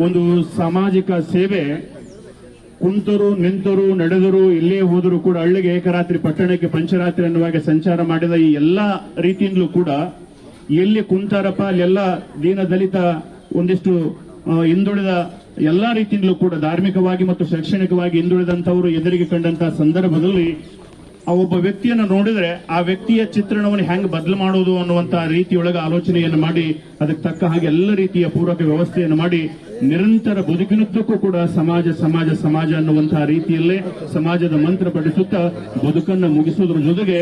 ಒಂದು ಸಾಮಾಜಿಕ ಸೇವೆ ಕುಂತರು ನಿಂತರು ನಡೆದರು ಇಲ್ಲೇ ಹೋದರೂ ಕೂಡ ಹಳ್ಳಿಗೆ ಏಕರಾತ್ರಿ ಪಟ್ಟಣಕ್ಕೆ ಪಂಚರಾತ್ರಿ ಅನ್ನುವಾಗ ಸಂಚಾರ ಮಾಡಿದ ಈ ಎಲ್ಲಾ ರೀತಿಯಿಂದಲೂ ಕೂಡ ಎಲ್ಲಿ ಕುಂತಾರಪ್ಪ ಅಲ್ಲೆಲ್ಲ ದೀನ ದಲಿತ ಒಂದಿಷ್ಟು ಹಿಂದುಳಿದ ಎಲ್ಲಾ ರೀತಿಯಿಂದಲೂ ಕೂಡ ಧಾರ್ಮಿಕವಾಗಿ ಮತ್ತು ಶೈಕ್ಷಣಿಕವಾಗಿ ಹಿಂದುಳಿದಂತವರು ಎದುರಿಗೆ ಕಂಡಂತಹ ಸಂದರ್ಭದಲ್ಲಿ ಆ ಒಬ್ಬ ವ್ಯಕ್ತಿಯನ್ನು ನೋಡಿದ್ರೆ ಆ ವ್ಯಕ್ತಿಯ ಚಿತ್ರಣವನ್ನು ಹೆಂಗ್ ಬದಲು ಮಾಡೋದು ಅನ್ನುವಂತಹ ರೀತಿಯೊಳಗೆ ಆಲೋಚನೆಯನ್ನು ಮಾಡಿ ಅದಕ್ಕೆ ತಕ್ಕ ಹಾಗೆ ಎಲ್ಲ ರೀತಿಯ ಪೂರಕ ವ್ಯವಸ್ಥೆಯನ್ನು ಮಾಡಿ ನಿರಂತರ ಬದುಕಿನುದ್ದಕ್ಕೂ ಕೂಡ ಸಮಾಜ ಸಮಾಜ ಸಮಾಜ ಅನ್ನುವಂತಹ ರೀತಿಯಲ್ಲೇ ಸಮಾಜದ ಮಂತ್ರ ಪಠಿಸುತ್ತಾ ಬದುಕನ್ನು ಮುಗಿಸುವುದರ ಜೊತೆಗೆ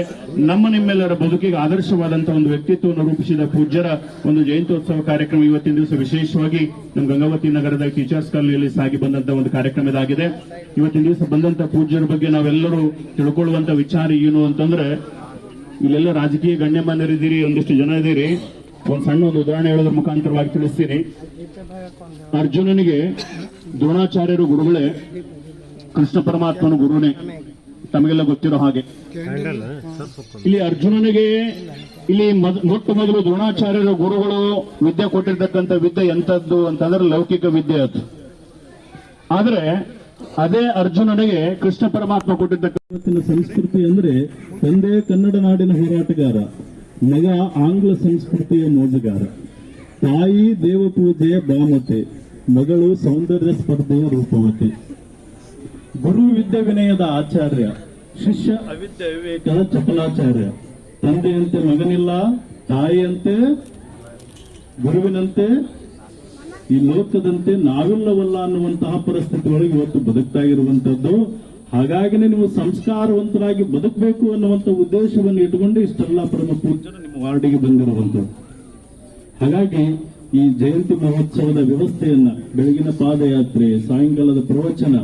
ನಿಮ್ಮೆಲ್ಲರ ಬದುಕಿಗೆ ಆದರ್ಶವಾದಂತಹ ಒಂದು ವ್ಯಕ್ತಿತ್ವವನ್ನು ರೂಪಿಸಿದ ಪೂಜ್ಯರ ಒಂದು ಜಯಂತ್ಯೋತ್ಸವ ಕಾರ್ಯಕ್ರಮ ಇವತ್ತಿನ ದಿವಸ ವಿಶೇಷವಾಗಿ ನಮ್ಮ ಗಂಗಾವತಿ ನಗರದ ಟೀಚರ್ಸ್ ಕಾಲನಿಯಲ್ಲಿ ಸಾಗಿ ಬಂದಂತಹ ಒಂದು ಕಾರ್ಯಕ್ರಮ ಇದಾಗಿದೆ. ಇವತ್ತಿನ ದಿವಸ ಬಂದಂತಹ ಪೂಜ್ಯರ ಬಗ್ಗೆ ನಾವೆಲ್ಲರೂ ತಿಳ್ಕೊಳ್ಳುವಂತ ವಿಚಾರ ಏನು ಅಂತಂದ್ರೆ, ಇಲ್ಲೆಲ್ಲ ರಾಜಕೀಯ ಗಣ್ಯಮಾನ್ಯರಿದ್ದೀರಿ, ಒಂದಿಷ್ಟು ಜನ ಇದ್ದೀರಿ. ಒಂದು ಸಣ್ಣ ಒಂದು ಉದಾಹರಣೆ ಹೇಳೋದ್ರ ಮುಖಾಂತರವಾಗಿ ತಿಳಿಸ್ತೀನಿ. ಅರ್ಜುನನಿಗೆ ದ್ರೋಣಾಚಾರ್ಯರು ಗುರುಗಳೇ, ಕೃಷ್ಣ ಪರಮಾತ್ಮನ ಗುರುನೇ, ತಮಗೆಲ್ಲ ಗೊತ್ತಿರೋ ಹಾಗೆ. ಇಲ್ಲಿ ಅರ್ಜುನನಿಗೆ ಇಲ್ಲಿ ಮೊಟ್ಟ ಮೊದಲು ದ್ರೋಣಾಚಾರ್ಯರ ಗುರುಗಳು ವಿದ್ಯೆ ಕೊಟ್ಟಿರ್ತಕ್ಕಂಥ ವಿದ್ಯೆ ಎಂತದ್ದು ಅಂತಂದ್ರೆ ಲೌಕಿಕ ವಿದ್ಯೆ ಅದು. ಆದ್ರೆ ಅದೇ ಅರ್ಜುನನಿಗೆ ಕೃಷ್ಣ ಪರಮಾತ್ಮ ಕೊಟ್ಟಿರ್ತಕ್ಕಂಥ ಸಂಸ್ಕೃತಿ ಅಂದ್ರೆ ತಂದೆ ಕನ್ನಡ ನಾಡಿನ ಹೋರಾಟಗಾರ, ಮಗ ಆಂಗ್ಲ ಸಂಸ್ಕೃತಿಯ ಮೋಜಗಾರ, ತಾಯಿ ದೇವಪೂಜೆಯ ಭಾಮತೆ, ಮಗಳು ಸೌಂದರ್ಯ ಸ್ಪರ್ಧೆಯ ರೂಪವತಿ, ಗುರು ವಿದ್ಯೆ ವಿನಯದ ಆಚಾರ್ಯ, ಶಿಷ್ಯ ಅವಿದ್ಯ ವಿವೇಕದ ಚಪಲಾಚಾರ್ಯ, ತಂದೆಯಂತೆ ಮಗನಿಲ್ಲ, ತಾಯಿಯಂತೆ ಗುರುವಿನಂತೆ ಈ ಲೋಕದಂತೆ ನಾವಿಲ್ಲವಲ್ಲ ಅನ್ನುವಂತಹ ಪರಿಸ್ಥಿತಿ ಒಳಗೆ ಇವತ್ತು ಬದುಕ್ತಾ ಇರುವಂತದ್ದು. ಹಾಗಾಗಿನೇ ನೀವು ಸಂಸ್ಕಾರವಂತರಾಗಿ ಬದುಕಬೇಕು ಅನ್ನುವಂಥ ಉದ್ದೇಶವನ್ನು ಇಟ್ಟುಕೊಂಡು ಇಷ್ಟೆಲ್ಲ ಪರಮ ಪೂಜ್ಯರು ನಿಮ್ಮ ವಾರ್ಡಿಗೆ ಬಂದಿರುವಂತದ್ದು. ಹಾಗಾಗಿ ಈ ಜಯಂತಿ ಮಹೋತ್ಸವದ ವ್ಯವಸ್ಥೆಯನ್ನ ಬೆಳಗಿನ ಪಾದಯಾತ್ರೆ, ಸಾಯಂಕಾಲದ ಪ್ರವಚನ,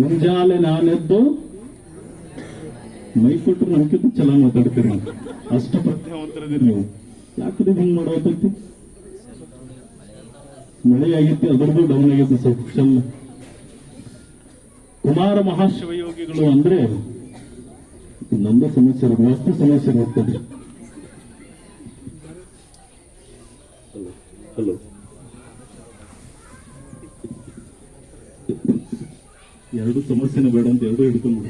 ಮುಂಜಾನೆ ನಾನೆದ್ದು ಮೈ ಕೊಟ್ಟರು ನಮ್ಕಿಂತ ಚೆನ್ನಾಗಿ ಮಾತಾಡ್ತೀರಿ. ಅಷ್ಟು ಪ್ರಜ್ಞಾವಂತರದಿರಿ ನೀವು. ಯಾಕಂದ್ರೆ ಹಿಂಗ್ ಮಾಡೋದೈತಿ? ಮಳೆ ಆಗೈತಿ, ಅದರದ್ದು ಡೌನ್ ಆಗೈತಿ ಸೆಕ್ಷನ್. ಕುಮಾರ ಮಹಾಶಿವಯೋಗಿಗಳು ಅಂದ್ರೆ ನಮ್ಮ ಸಮಸ್ಯೆ, ವಸ್ತು ಸಮಸ್ಯೆ ಇರ್ತದೆ. ಹಲೋ, ಎರಡು ಸಮಸ್ಯೆನ ಬೇಡ ಅಂತ ಎರಡು ಹಿಡ್ಕೊಂಡು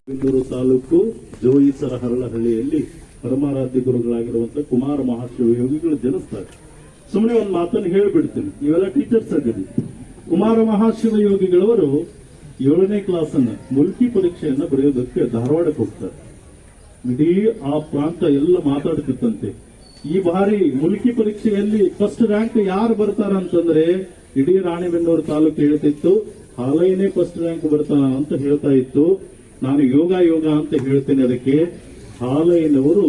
ಬೆಂಗಳೂರು ತಾಲೂಕು ಜೋಯಿಸರ ಹರಳಹಳ್ಳಿಯಲ್ಲಿ ಪರಮಾರಾಧ್ಯ ಗುರುಗಳಾಗಿರುವಂತಹ ಕುಮಾರ ಮಹಾಶಿವಯೋಗಿಗಳು ಜನಿಸ್ತಾರೆ. ಸುಮ್ಮನೆ ಒಂದು ಮಾತನ್ನು ಹೇಳಿಬಿಡ್ತೀನಿ, ನೀವೆಲ್ಲ ಟೀಚರ್ಸ್ ಆಗಿರಿ. ಕುಮಾರ ಮಹಾಶಿವಯೋಗಿಗಳವರು 7ನೇ ಕ್ಲಾಸ್ ಅನ್ನ ಮುಲ್ಕಿ ಪರೀಕ್ಷೆಯನ್ನ ಬರೆಯೋದಕ್ಕೆ ಧಾರವಾಡಕ್ಕೆ ಹೋಗ್ತಾರೆ. ಇಡೀ ಆ ಪ್ರಾಂತ ಎಲ್ಲ ಮಾತಾಡ್ತಿತ್ತಂತೆ, ಈ ಬಾರಿ ಮುಲ್ಕಿ ಪರೀಕ್ಷೆಯಲ್ಲಿ ಫಸ್ಟ್ ರ್ಯಾಂಕ್ ಯಾರು ಬರ್ತಾರ ಅಂತಂದ್ರೆ ಇಡೀ ರಾಣಿಬೆನ್ನೂರು ತಾಲೂಕು ಹೇಳ್ತಿತ್ತು, ಹಾಲಯ್ಯನೇ ಫಸ್ಟ್ ರ್ಯಾಂಕ್ ಬರ್ತಾನ ಅಂತ ಹೇಳ್ತಾ ಇತ್ತು. ನಾನು ಯೋಗ ಅಂತ ಹೇಳ್ತೇನೆ. ಅದಕ್ಕೆ ಹಾಲಯ್ಯನವರು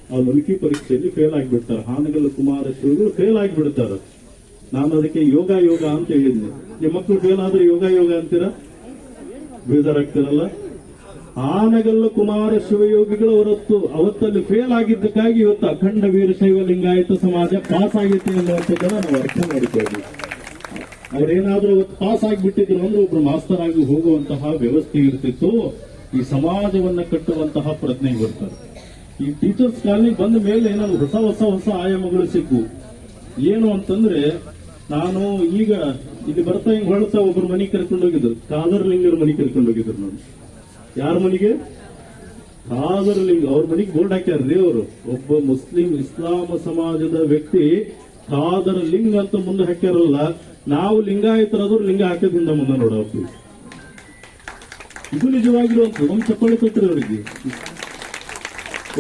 ಆ ಮುಲ್ಕಿ ಪರೀಕ್ಷೆಯಲ್ಲಿ ಫೇಲ್ ಆಗಿಬಿಡ್ತಾರೆ. ಹಾನಗಲ್ ಕುಮಾರ ಶಿವಗಳು ಫೇಲ್ ಆಗಿಬಿಡ್ತಾರೆ. ನಾನು ಅದಕ್ಕೆ ಯೋಗ ಅಂತ ಹೇಳಿದ್ದೆ. ನಿಮ್ಮ ಮಕ್ಕಳು ಫೇಲ್ ಆದ್ರೆ ಯೋಗ ಅಂತೀರಾ? ಬೇಜಾರಾಗ್ತಿರಲ್ಲ? ಆನಗಲ್ಲ ಕುಮಾರ ಶಿವಯೋಗಿಗಳು ಅವತ್ತಲ್ಲಿ ಫೇಲ್ ಆಗಿದ್ದಕ್ಕಾಗಿ ಇವತ್ತು ಅಖಂಡ ವೀರಶೈವ ಲಿಂಗಾಯತ ಸಮಾಜ ಪಾಸ್ ಆಗೈತೆ ಅನ್ನುವಂಥದ್ದನ್ನ ನಾವು ಅರ್ಥ ಮಾಡಿದ್ದೇವೆ. ಅವರೇನಾದ್ರೂ ಅವತ್ತು ಪಾಸ್ ಆಗಿಬಿಟ್ಟಿದ್ರು ಅಂದ್ರೆ ಒಬ್ರು ಮಾಸ್ತರ್ ಆಗಿ ಹೋಗುವಂತಹ ವ್ಯವಸ್ಥೆ ಇರ್ತಿತ್ತು. ಈ ಸಮಾಜವನ್ನ ಕಟ್ಟುವಂತಹ ಪ್ರಜ್ಞೆ ಬರ್ತಾರೆ. ಈ ಟೀಚರ್ಸ್ ಕಾಲನಿ ಬಂದ ಮೇಲೆ ನಾನು ಹೊಸ ಆಯಾಮಗಳು ಸಿಕ್ಕು. ಏನು ಅಂತಂದ್ರೆ, ನಾನು ಈಗ ಇಲ್ಲಿ ಬರ್ತಾ ಹಿಂಗ್ ಹೊಳ್ತಾ ಒಬ್ರು ಮನೆ ಕರ್ಕೊಂಡು ಹೋಗಿದ್ರು, ಕಾದರ್ಲಿಂಗರ ಮನೆ ಕರ್ಕೊಂಡು ಹೋಗಿದ್ರು. ನಾನು ಯಾರ ಮನೆಗೆ? ಕಾದರ್ಲಿಂಗ ಅವ್ರ ಮನೆಗೆ ಬೋರ್ಡ್ ಹಾಕ್ಯಾರ್ರಿ ಅವರು. ಒಬ್ಬ ಮುಸ್ಲಿಂ ಇಸ್ಲಾಮ ಸಮಾಜದ ವ್ಯಕ್ತಿ ಕಾದರ್ಲಿಂಗ ಅಂತ ಮುಂದೆ ಹಾಕ್ಯಾರಲ್ಲ. ನಾವು ಲಿಂಗಾಯತರಾದ್ರು ಲಿಂಗ ಹಾಕೋದ್ರಿಂದ ಮುಂದೆ ನೋಡೋದು. ಇದು ನಿಜವಾಗಿರುವಂತ ನಮ್ಮ ಚಪ್ಪಾಳೆ ಕೊಟ್ಟರೆ ಅವರಿಗೆ.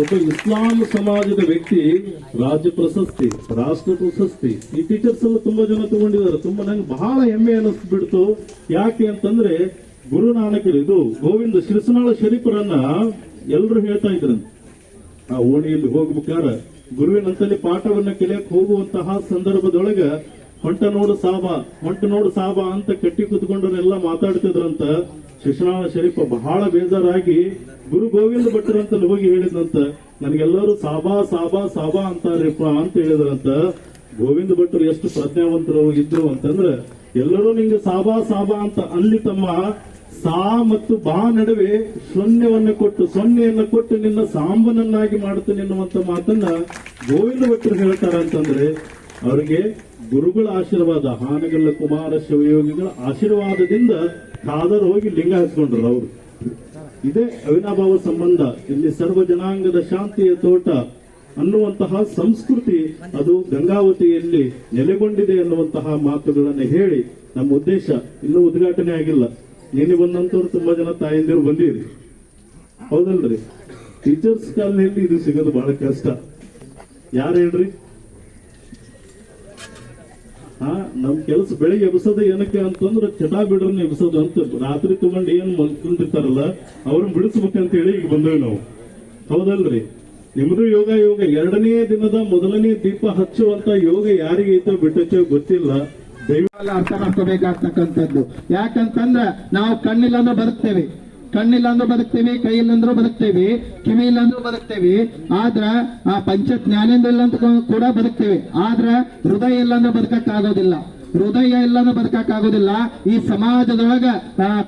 ಒಬ್ಬ ಇಸ್ಲಾಂ ಸಮಾಜದ ವ್ಯಕ್ತಿ ರಾಜ್ಯ ಪ್ರಶಸ್ತಿ, ರಾಷ್ಟ್ರ ಪ್ರಶಸ್ತಿ, ಈ ಟೀಚರ್ಸ್ ಎಲ್ಲ ತುಂಬಾ ಜನ ತಗೊಂಡಿದ್ದಾರೆ. ತುಂಬಾ ನಂಗೆ ಬಹಳ ಹೆಮ್ಮೆ ಅನ್ನಿಸ್ಬಿಡ್ತು. ಯಾಕೆ ಅಂತಂದ್ರೆ ಗುರುನಾನಕರು ಇದು ಗೋವಿಂದ ಶಿರಸನಾಳ ಶರೀಫರನ್ನ ಎಲ್ಲರೂ ಹೇಳ್ತಾ ಇದ್ರಂತೆ. ಆ ಓಣಿಯಲ್ಲಿ ಹೋಗ್ಬೇಕಾರ ಗುರುವಿನಂತಲ್ಲಿ ಪಾಠವನ್ನ ಕಲಿಯಕ್ಕೆ ಹೋಗುವಂತಹ ಸಂದರ್ಭದೊಳಗ ಹೊಂಟ ನೋಡು ಸಾಬ ಅಂತ ಕಟ್ಟಿ ಕುತ್ಕೊಂಡ್ರೆಲ್ಲ ಮಾತಾಡ್ತಿದ್ರಂತ. ಶಿಶನಾಳ ಶರೀಫ ಬಹಳ ಬೇಜಾರಾಗಿ ಗುರು ಗೋವಿಂದ ಭಟ್ಟರಂತಲ್ಲಿ ಹೋಗಿ ಹೇಳಿದ್ರಂತ, ನನಗೆಲ್ಲರೂ ಸಾಬಾ ಅಂತಾರಪ್ಪ ಅಂತ ಹೇಳಿದ್ರಂತ. ಗೋವಿಂದ ಭಟ್ಟರು ಎಷ್ಟು ಪ್ರಜ್ಞಾವಂತರು ಇದ್ರು ಅಂತಂದ್ರೆ, ಎಲ್ಲರೂ ನಿಂಗೆ ಸಾಬಾ ಅಂತ ಅಲ್ಲಿ ತಮ್ಮ ಸಾ ಮತ್ತು ಬಾ ನಡುವೆ ಸೊನ್ನೆಯನ್ನು ಕೊಟ್ಟು ನಿನ್ನ ಸಾಂಬನನ್ನಾಗಿ ಮಾಡುತ್ತೇನೆ ಎನ್ನುವಂತ ಮಾತನ್ನ ಗೋವಿಂದ ಭಟ್ಟರು ಹೇಳ್ತಾರ ಅಂತಂದ್ರೆ, ಅವರಿಗೆ ಗುರುಗಳ ಆಶೀರ್ವಾದ, ಹಾನಗಲ್ಲ ಕುಮಾರ ಶಿವಯೋಗಿಗಳ ಆಶೀರ್ವಾದದಿಂದ ಕಾದರ್ ಹೋಗಿ ಲಿಂಗ ಹಚ್ಕೊಂಡ್ರು ಅವರು. ಇದೇ ಅವಿನಾಭಾವ ಸಂಬಂಧ. ಇಲ್ಲಿ ಸರ್ವ ಜನಾಂಗದ ಶಾಂತಿಯ ತೋಟ ಅನ್ನುವಂತಹ ಸಂಸ್ಕೃತಿ ಅದು ಗಂಗಾವತಿಯಲ್ಲಿ ನೆಲೆಗೊಂಡಿದೆ ಅನ್ನುವಂತಹ ಮಾತುಗಳನ್ನು ಹೇಳಿ ನಮ್ಮ ಉದ್ದೇಶ ಇನ್ನೂ ಉದ್ಘಾಟನೆ ಆಗಿಲ್ಲ. ನಿನ್ನೆ ಬಂದಂತವ್ರು ತುಂಬಾ ಜನ ತಾಯಂದಿರು ಬಂದಿರಿ, ಹೌದಲ್ರಿ? ಟೀಚರ್ಸ್ ಕಾಲನಿಯಲ್ಲಿ ಇದು ಸಿಗೋದು ಬಹಳ ಕಷ್ಟ. ಯಾರು ಹೇಳ್ರಿ? ನಮ್ ಕೆಲಸ ಬೆಳಿಗ್ಗೆ ಎಬ್ಸೋದು ಏನಕ್ಕೆ ಅಂತಂದ್ರೆ ಚಟಾ ಬಿಡ್ರನ್ನ ಎಬ್ಸೋದು ಅಂತ. ರಾತ್ರಿ ತಗೊಂಡು ಏನ್ ಮಲ್ಕೊಂಡಿರ್ತಾರಲ್ಲ ಅವ್ರನ್ನ ಬಿಡಿಸ್ಬೇಕಂತ ಹೇಳಿ ಈಗ ಬಂದೇವಿ ನಾವು, ಹೌದಲ್ರಿ? ನಿಮ್ದು ಯೋಗ ಎರಡನೇ ದಿನದ ಮೊದಲನೇ ದೀಪ ಹಚ್ಚುವಂತ ಯೋಗ ಯಾರಿಗೆ ಐತೋ ಬಿಟ್ಟಚ್ಚೋ ಗೊತ್ತಿಲ್ಲ. ಅರ್ಥ ಮಾಡ್ಕೋಬೇಕಾಗ್ತಕ್ಕಂಥದ್ದು. ಯಾಕಂತಂದ್ರ ನಾವು ಕಣ್ಣಿಲ್ಲಂದ್ರೂ ಬದುಕ್ತೇವೆ, ಕಣ್ಣಿಲ್ಲಂದ್ರೂ ಬದುಕ್ತೇವೆ, ಕೈಯಿಲ್ಲಂದ್ರೂ ಬದುಕ್ತೇವೆ, ಕಿವಿ ಇಲ್ಲಂದ್ರೂ ಬದುಕ್ತೇವೆ, ಆದ್ರ ಆ ಪಂಚ ಜ್ಞಾನೇಂದ್ರ ಇಲ್ಲಂತ ಕೂಡ ಬದುಕ್ತೇವೆ. ಆದ್ರ ಹೃದಯ ಇಲ್ಲಂದ್ರೂ ಬದುಕಕ್ಕಾಗೋದಿಲ್ಲ, ಹೃದಯ ಇಲ್ಲಂದ್ರೂ ಬದುಕಕ್ಕಾಗೋದಿಲ್ಲ. ಈ ಸಮಾಜದೊಳಗ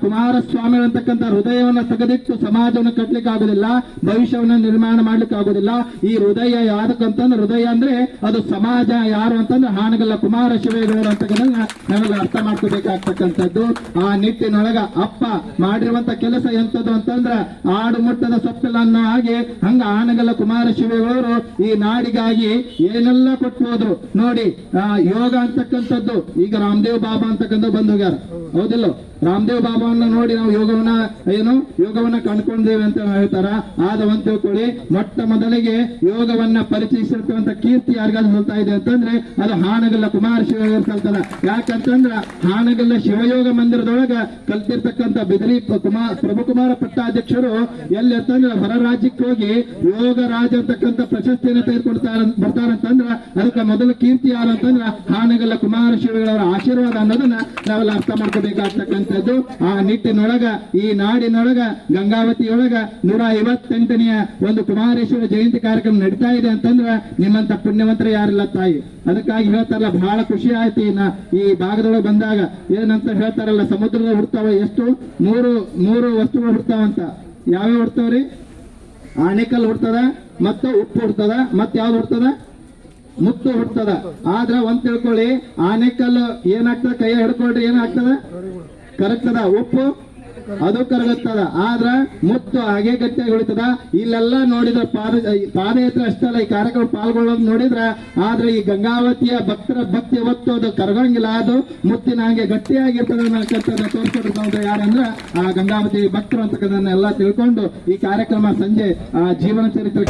ಕುಮಾರಸ್ವಾಮಿ ಅಂತಕ್ಕಂಥ ಹೃದಯವನ್ನ ತೆಗೆದಿಟ್ಟು ಸಮಾಜವನ್ನು ಕಟ್ಲಿಕ್ಕೆ ಆಗೋದಿಲ್ಲ, ಭವಿಷ್ಯವನ್ನ ನಿರ್ಮಾಣ ಮಾಡ್ಲಿಕ್ಕೆ ಆಗೋದಿಲ್ಲ. ಈ ಹೃದಯ ಯಾವ್ದಕ್ಕಂತಂದ್ರೆ, ಹೃದಯ ಅಂದ್ರೆ ಅದು ಸಮಾಜ ಯಾರು ಅಂತಂದ್ರೆ ಹಾನಗಲ್ಲ ಕುಮಾರ ಶಿವೇಗೌಡರು ಅಂತಕ್ಕಂಥ ನಾವೆಲ್ಲ ಅರ್ಥ ಮಾಡ್ಕೋಬೇಕಾಗ್ತಕ್ಕಂಥದ್ದು. ಆ ನಿಟ್ಟಿನೊಳಗ ಅಪ್ಪ ಮಾಡಿರುವಂತ ಕೆಲಸ ಎಂತದ್ದು ಅಂತಂದ್ರ ಆಡು ಮುಟ್ಟದ ಸೊಪ್ಪಿಲ್ಲ ಅನ್ನೋ ಹಾಗೆ ಹಂಗ ಹಾನಗಲ್ಲ ಕುಮಾರ ಶಿವೇಗೌಡರು ಈ ನಾಡಿಗಾಗಿ ಏನೆಲ್ಲ ಕೊಟ್ಟು ಹೋದ್ರು ನೋಡಿ. ಯೋಗ ಅಂತಕ್ಕಂಥದ್ದು ಈಗ ರಾಮದೇವ್ ಬಾಬಾ ಅಂತಕ್ಕಂಥ ಬಂದು ಹೋಗ್ಯಾರ, ಹೌದಿಲ್ಲ? ರಾಮದೇವ್ ಬಾಬಾವನ್ನ ನೋಡಿ ನಾವು ಯೋಗವನ್ನ ಕಂಡುಕೊಂಡಿದ್ದೇವೆ ಅಂತ ಹೇಳ್ತಾರ. ಆದವಂತ ತಿಳ್ಕೊಳ್ಳಿ, ಮೊಟ್ಟ ಮೊದಲಿಗೆ ಯೋಗವನ್ನ ಪರಿಚಯಿಸಿರ್ತಕ್ಕಂಥ ಕೀರ್ತಿ ಯಾರಿಗಾದ್ರೂ ಸಲ್ತಾ ಇದೆ ಅಂತಂದ್ರೆ ಅದು ಹಾನಗಲ್ಲ ಕುಮಾರ ಶಿವಯೋಗ ಸಲ್ತಾರ. ಯಾಕಂತಂದ್ರ ಹಾನಗಲ್ಲ ಶಿವಯೋಗ ಮಂದಿರದೊಳಗ ಕಲ್ತಿರ್ತಕ್ಕಂಥ ಬಿದರಿ ಪ್ರಭುಕುಮಾರ ಪಟ್ಟಾಧ್ಯಕ್ಷರು ಎಲ್ಲಿ ಅಂತಂದ್ರೆ ಹೊರ ರಾಜ್ಯಕ್ಕೆ ಹೋಗಿ ಯೋಗ ರಾಜ ಅಂತಕ್ಕಂಥ ಪ್ರಶಸ್ತಿಯನ್ನು ತೆಗೆದುಕೊಡ್ತಾರ ಬರ್ತಾರಂತಂದ್ರ ಅದಕ್ಕೆ ಮೊದಲ ಕೀರ್ತಿ ಯಾರು ಅಂತಂದ್ರ ಹಾನಗಲ್ಲ ಕುಮಾರ ಶಿವಗಳವರ ಆಶೀರ್ವಾದ ಅನ್ನೋದನ್ನ ನಾವೆಲ್ಲ ಅರ್ಥ ಮಾಡ್ಕೋಬೇಕಾಗ್ತಕ್ಕಂಥದ್ದು. ಆ ನಿಟ್ಟಿನೊಳಗ ಈ ನಾಡಿನೊಳಗ ಗಂಗಾವತಿಯೊಳಗ 158ನೆಯ ಒಂದು ಕುಮಾರೇಶ್ವರ ಜಯಂತಿ ಕಾರ್ಯಕ್ರಮ ನಡೀತಾ ಇದೆ ಅಂತಂದ್ರ ನಿಮ್ಮಂತ ಪುಣ್ಯವಂತರ ಯಾರಿಲ್ಲ ತಾಯಿ. ಅದಕ್ಕಾಗಿ ಹೇಳ್ತಾರಲ್ಲ, ಬಹಳ ಖುಷಿ ಆಯ್ತು ಈ ಭಾಗದೊಳಗೆ ಬಂದಾಗ. ಏನಂತ ಹೇಳ್ತಾರಲ್ಲ, ಸಮುದ್ರದ ಹುಡ್ತಾವ ಎಷ್ಟು ಮೂರು ವಸ್ತುಗಳು ಹುಡ್ತಾವಂತ. ಯಾವ್ಯಾವ ಹುಡ್ತಾವ್ರಿ? ಆನೆಕಲ್ ಹುಡ್ತದ, ಮತ್ತು ಉಪ್ಪು ಹುಡ್ತದ, ಮತ್ ಯಾವ್ದು ಹುಡ್ತದ? ಮುತ್ತು ಹುಡ್ತದ. ಆದ್ರ ಒಂದ್ ತಿಳ್ಕೊಳ್ಳಿ, ಆನೆಕಲ್ಲು ಏನಾಗ್ತದ? ಕೈ ಹಿಡ್ಕೊಳ್ರಿ, ಏನಾಗ್ತದ? ಕರಗ್ತದ. ಉಪ್ಪು ಅದು ಕರಗುತ್ತದ. ಆದ್ರ ಮುತ್ತು ಹಾಗೆ ಗಟ್ಟಿಯಾಗಿ ಉಳಿತದ. ಇಲ್ಲೆಲ್ಲ ನೋಡಿದ್ರ ಪಾದಯಾತ್ರೆ ಅಷ್ಟಲ್ಲ, ಈ ಕಾರ್ಯಕ್ರಮ ಪಾಲ್ಗೊಳ್ಳೋದು ನೋಡಿದ್ರ ಆದ್ರೆ ಈ ಗಂಗಾವತಿಯ ಭಕ್ತರ ಭಕ್ತಿ ಹೊತ್ತು ಅದು ಕರಗಂಗಿಲ್ಲ, ಅದು ಮುತ್ತಿನ ಹಾಗೆ ಗಟ್ಟಿಯಾಗಿರ್ತದೆ ಅನ್ನೋದನ್ನ ತೋರಿಸ್ಕೊಟ್ಟಿರ್ತಾವ ಯಾರಂದ್ರ ಆ ಗಂಗಾವತಿ ಭಕ್ತರು ಅಂತಕ್ಕದನ್ನ ಎಲ್ಲ ತಿಳ್ಕೊಂಡು ಈ ಕಾರ್ಯಕ್ರಮ ಸಂಜೆ ಜೀವನ ಚರಿತ್ರೆ